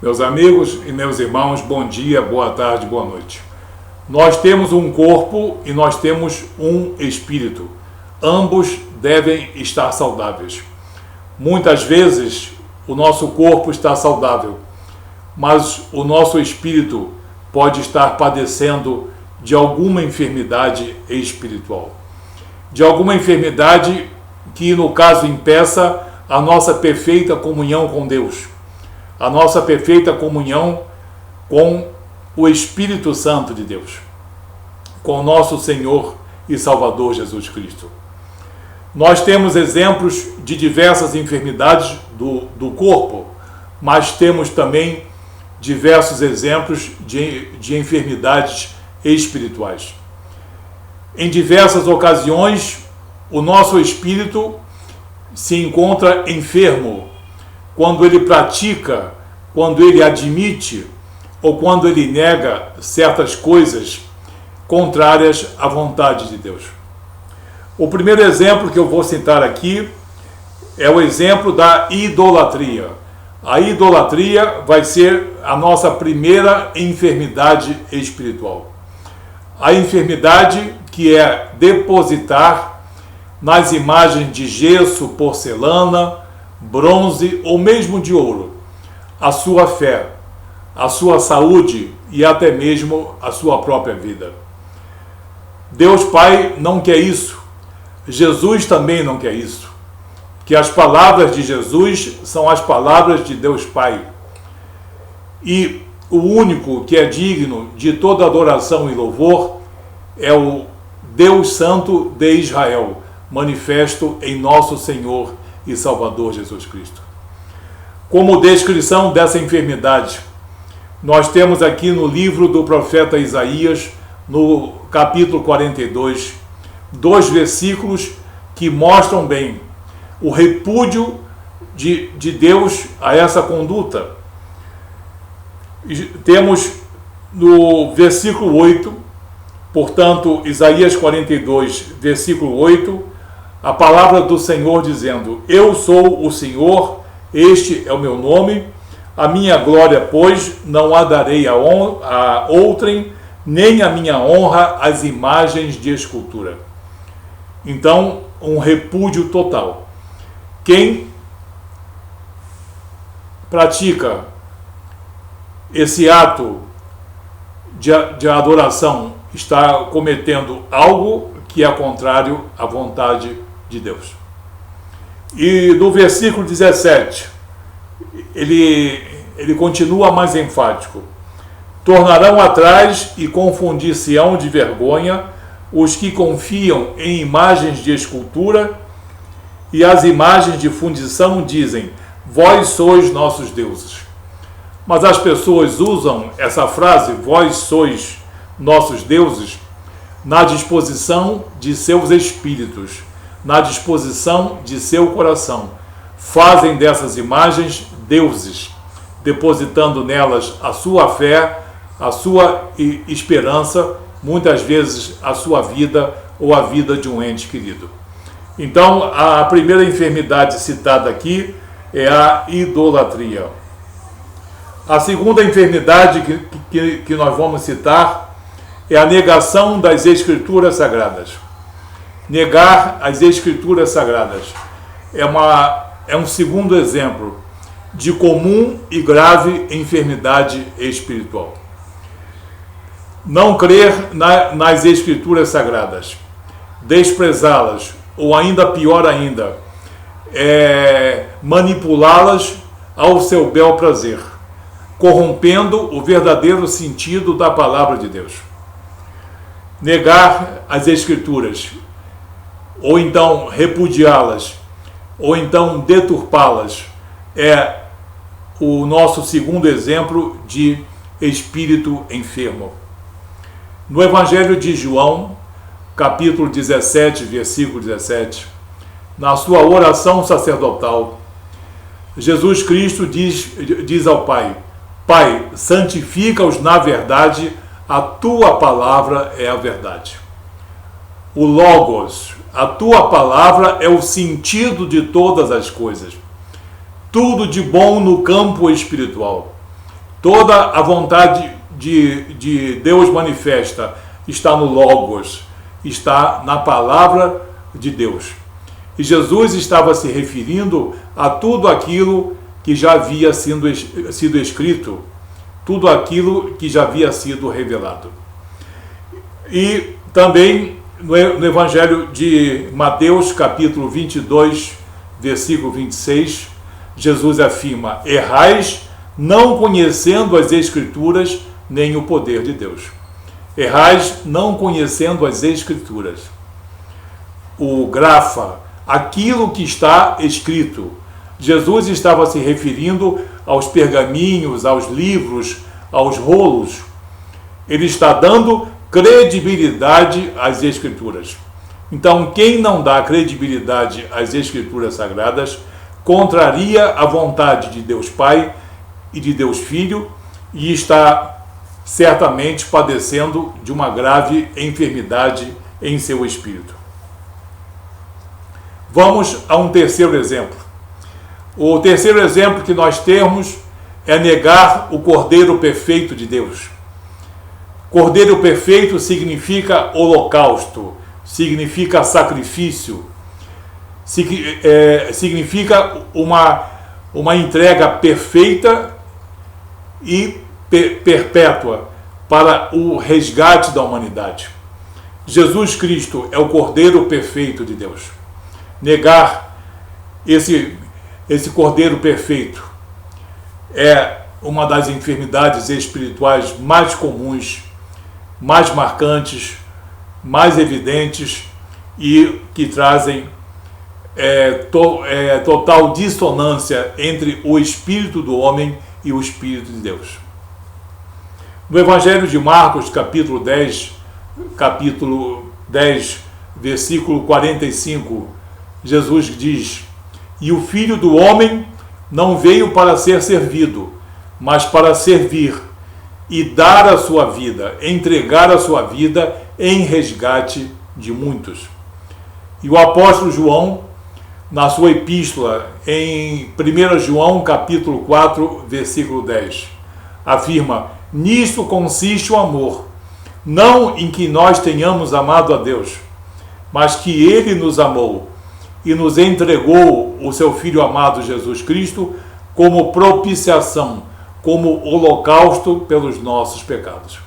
Meus amigos e meus irmãos, bom dia, boa tarde, boa noite. Nós temos um corpo e nós temos um espírito. Ambos devem estar saudáveis. Muitas vezes o nosso corpo está saudável, mas o nosso espírito pode estar padecendo de alguma enfermidade espiritual. De alguma enfermidade que, no caso, impeça a nossa perfeita comunhão com Deus, a nossa perfeita comunhão com o Espírito Santo de Deus, com o nosso Senhor e Salvador Jesus Cristo. Nós temos exemplos de diversas enfermidades do corpo, mas temos também diversos exemplos de enfermidades espirituais. Em diversas ocasiões, o nosso espírito se encontra enfermo quando ele pratica, quando ele admite ou quando ele nega certas coisas contrárias à vontade de Deus. O primeiro exemplo que eu vou citar aqui é o exemplo da idolatria. A idolatria vai ser a nossa primeira enfermidade espiritual. A enfermidade que é depositar nas imagens de gesso, porcelana, bronze ou mesmo de ouro a sua fé, a sua saúde e até mesmo a sua própria vida. Deus Pai não quer isso. Jesus também não quer isso. Que as palavras de Jesus são as palavras de Deus Pai. E o único que é digno de toda adoração e louvor é o Deus Santo de Israel, manifesto em nosso Senhor e Salvador Jesus Cristo. Como descrição dessa enfermidade, nós temos aqui no livro do profeta Isaías, no capítulo 42, 2 versículos que mostram bem o repúdio de Deus a essa conduta. Temos no versículo 8, portanto, Isaías 42, versículo 8, a palavra do Senhor dizendo: Eu sou o Senhor, este é o meu nome, a minha glória, pois, não a darei a outrem, nem a minha honra às imagens de escultura. Então, um repúdio total. Quem pratica esse ato de adoração está cometendo algo que é contrário à vontade de Deus. E no versículo 17, ele continua mais enfático: tornarão atrás e confundir-se-ão de vergonha os que confiam em imagens de escultura, e as imagens de fundição dizem: vós sois nossos deuses. Mas as pessoas usam essa frase, vós sois nossos deuses, na disposição de seus espíritos, na disposição de seu coração. Fazem dessas imagens deuses, depositando nelas a sua fé, a sua esperança, muitas vezes a sua vida ou a vida de um ente querido. Então, a primeira enfermidade citada aqui é a idolatria. A segunda enfermidade que nós vamos citar é a negação das Escrituras Sagradas. Negar as Escrituras Sagradas é um segundo exemplo de comum e grave enfermidade espiritual. Não crer nas Escrituras Sagradas, desprezá-las, ou ainda pior ainda, manipulá-las ao seu bel prazer, corrompendo o verdadeiro sentido da palavra de Deus. Negar as Escrituras, ou então repudiá-las, ou então deturpá-las, é o nosso segundo exemplo de espírito enfermo. No Evangelho de João, capítulo 17, versículo 17, na sua oração sacerdotal, Jesus Cristo diz ao Pai: Pai, santifica-os na verdade, a tua palavra é a verdade. O Logos, a tua palavra é o sentido de todas as coisas. Tudo de bom no campo espiritual. Toda a vontade de Deus manifesta está no Logos, está na palavra de Deus. E Jesus estava se referindo a tudo aquilo que já havia sido escrito, tudo aquilo que já havia sido revelado. E também no Evangelho de Mateus, capítulo 22, versículo 26, Jesus afirma: errais não conhecendo as Escrituras nem o poder de Deus. Errais não conhecendo as Escrituras. O grafa, aquilo que está escrito. Jesus estava se referindo aos pergaminhos, aos livros, aos rolos. Ele está dando credibilidade às Escrituras. Então, quem não dá credibilidade às Escrituras Sagradas contraria a vontade de Deus Pai e de Deus Filho e está certamente padecendo de uma grave enfermidade em seu espírito. Vamos a um terceiro exemplo. O terceiro exemplo que nós temos é negar o Cordeiro Perfeito de Deus. Cordeiro Perfeito significa holocausto, significa sacrifício, significa uma entrega perfeita e perpétua para o resgate da humanidade. Jesus Cristo é o Cordeiro Perfeito de Deus. Negar esse Cordeiro Perfeito é uma das enfermidades espirituais mais comuns, mais marcantes, mais evidentes e que trazem total dissonância entre o espírito do homem e o espírito de Deus. No Evangelho de Marcos, capítulo 10, versículo 45, Jesus diz: e o Filho do Homem não veio para ser servido, mas para servir e dar a sua vida, entregar a sua vida em resgate de muitos. E o apóstolo João, na sua epístola, em 1 João, capítulo 4, versículo 10, afirma: nisto consiste o amor, não em que nós tenhamos amado a Deus, mas que Ele nos amou e nos entregou o seu Filho amado Jesus Cristo como propiciação, como holocausto pelos nossos pecados.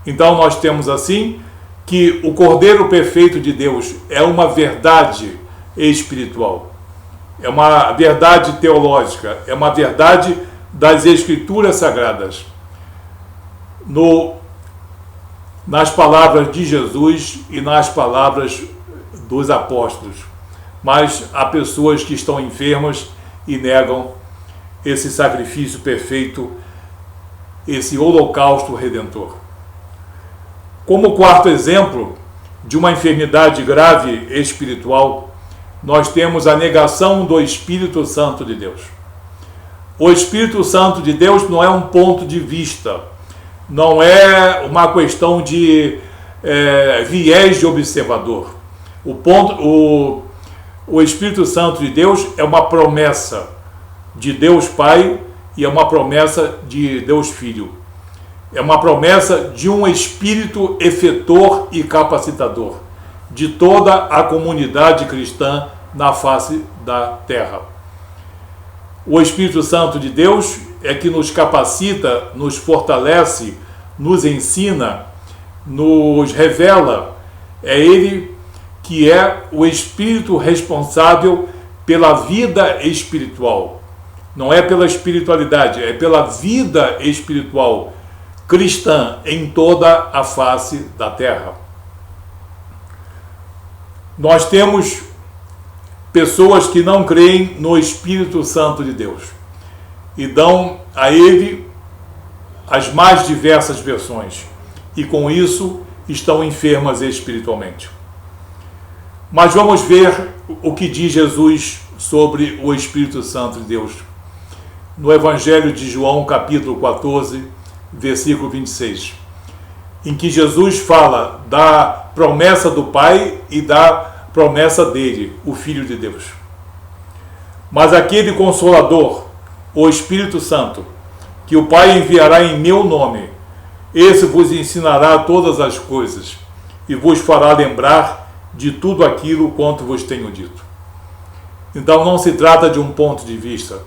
Então nós temos assim que o Cordeiro Perfeito de Deus é uma verdade espiritual, é uma verdade teológica, é uma verdade das Escrituras Sagradas. Nas palavras de Jesus e nas palavras dos apóstolos. Mas há pessoas que estão enfermas e negam esse sacrifício perfeito, esse holocausto redentor. Como quarto exemplo de uma enfermidade grave espiritual, nós temos a negação do Espírito Santo de Deus. O Espírito Santo de Deus não é um ponto de vista, não é uma questão de viés de observador. O Espírito Santo de Deus é uma promessa de Deus Pai e é uma promessa de Deus Filho. É uma promessa de um Espírito efetor e capacitador de toda a comunidade cristã na face da terra. O Espírito Santo de Deus é que nos capacita, nos fortalece, nos ensina, nos revela. É Ele que é o Espírito responsável pela vida espiritual. Não é pela espiritualidade, é pela vida espiritual cristã em toda a face da terra. Nós temos pessoas que não creem no Espírito Santo de Deus e dão a ele as mais diversas versões e com isso estão enfermas espiritualmente. Mas vamos ver o que diz Jesus sobre o Espírito Santo de Deus. No Evangelho de João, capítulo 14, versículo 26, em que Jesus fala da promessa do Pai e da promessa dele, o Filho de Deus. Mas aquele Consolador, o Espírito Santo, que o Pai enviará em meu nome. Esse vos ensinará todas as coisas e vos fará lembrar de tudo aquilo quanto vos tenho dito. Então não se trata de um ponto de vista,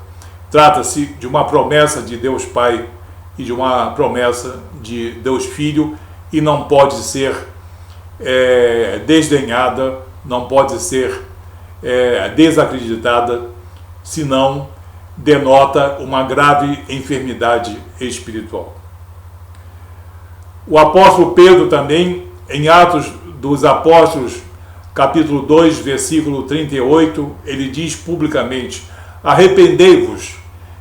trata-se de uma promessa de Deus Pai e de uma promessa de Deus Filho, e não pode ser desdenhada, não pode ser desacreditada, senão denota uma grave enfermidade espiritual. O apóstolo Pedro também, em Atos dos Apóstolos, capítulo 2, versículo 38, ele diz publicamente: arrependei-vos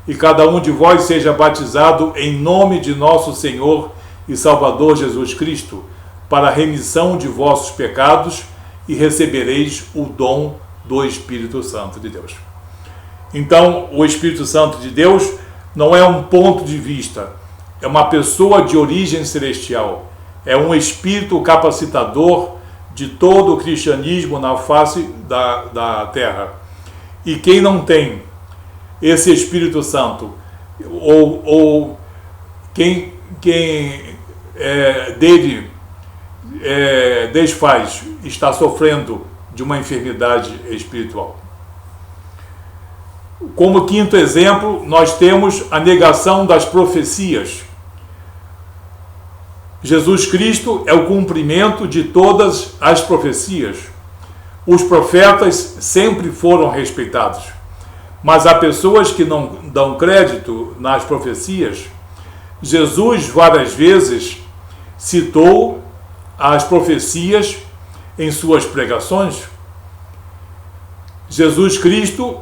e cada um de vós seja batizado em nome de nosso Senhor e Salvador Jesus Cristo, para a remissão de vossos pecados, e recebereis o dom do Espírito Santo de Deus. Então, o Espírito Santo de Deus não é um ponto de vista, é uma pessoa de origem celestial, é um Espírito capacitador de todo o cristianismo na face da terra. E quem não tem esse Espírito Santo, ou quem dele desfaz, está sofrendo de uma enfermidade espiritual. Como quinto exemplo, nós temos a negação das profecias. Jesus Cristo é o cumprimento de todas as profecias. Os profetas sempre foram respeitados, mas há pessoas que não dão crédito nas profecias. Jesus várias vezes citou as profecias em suas pregações. Jesus Cristo,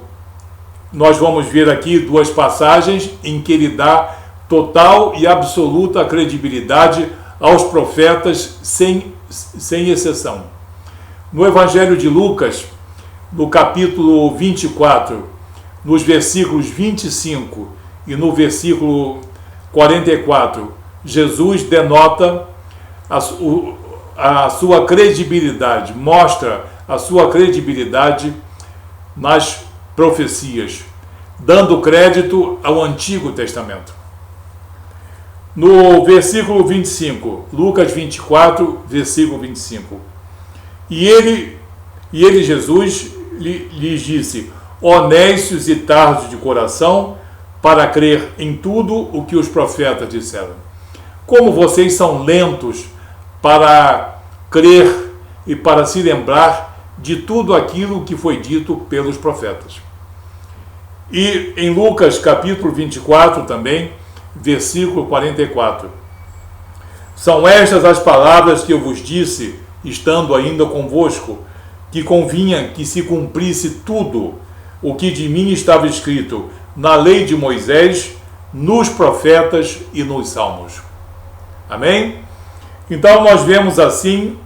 nós vamos ver aqui duas passagens em que ele dá total e absoluta credibilidade aos profetas sem exceção. No Evangelho de Lucas, no capítulo 24, nos versículos 25 e no versículo 44, Jesus denota a sua credibilidade, mostra a sua credibilidade nas profecias, dando crédito ao Antigo Testamento. No versículo 25, Lucas 24, versículo 25, e ele Jesus, lhes disse: honestos e tardos de coração, para crer em tudo o que os profetas disseram. Como vocês são lentos para crer e para se lembrar de tudo aquilo que foi dito pelos profetas. E em Lucas capítulo 24 também, versículo 44. São estas as palavras que eu vos disse, estando ainda convosco, que convinha que se cumprisse tudo o que de mim estava escrito na lei de Moisés, nos profetas e nos salmos. Amém? Então nós vemos assim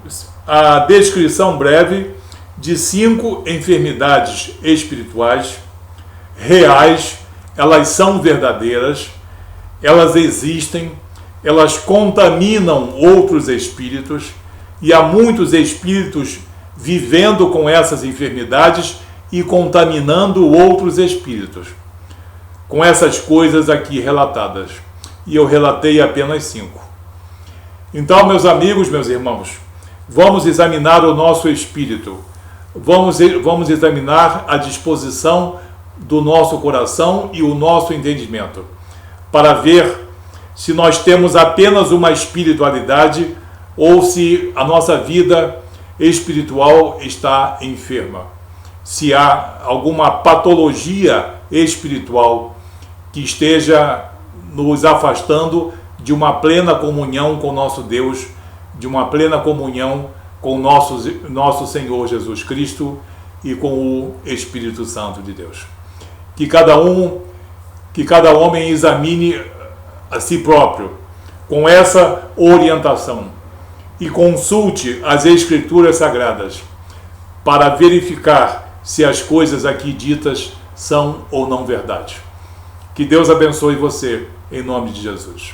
a descrição breve de 5 enfermidades espirituais reais. Elas são verdadeiras, elas existem, elas contaminam outros espíritos, e há muitos espíritos vivendo com essas enfermidades e contaminando outros espíritos, com essas coisas aqui relatadas. E eu relatei apenas 5. Então, meus amigos, meus irmãos, vamos examinar o nosso espírito, vamos examinar a disposição do nosso coração e o nosso entendimento, para ver se nós temos apenas uma espiritualidade ou se a nossa vida espiritual está enferma, se há alguma patologia espiritual que esteja nos afastando de uma plena comunhão com nosso Deus, de uma plena comunhão com nosso Senhor Jesus Cristo e com o Espírito Santo de Deus. Que cada homem examine a si próprio com essa orientação e consulte as Escrituras Sagradas para verificar se as coisas aqui ditas são ou não verdade. Que Deus abençoe você, em nome de Jesus.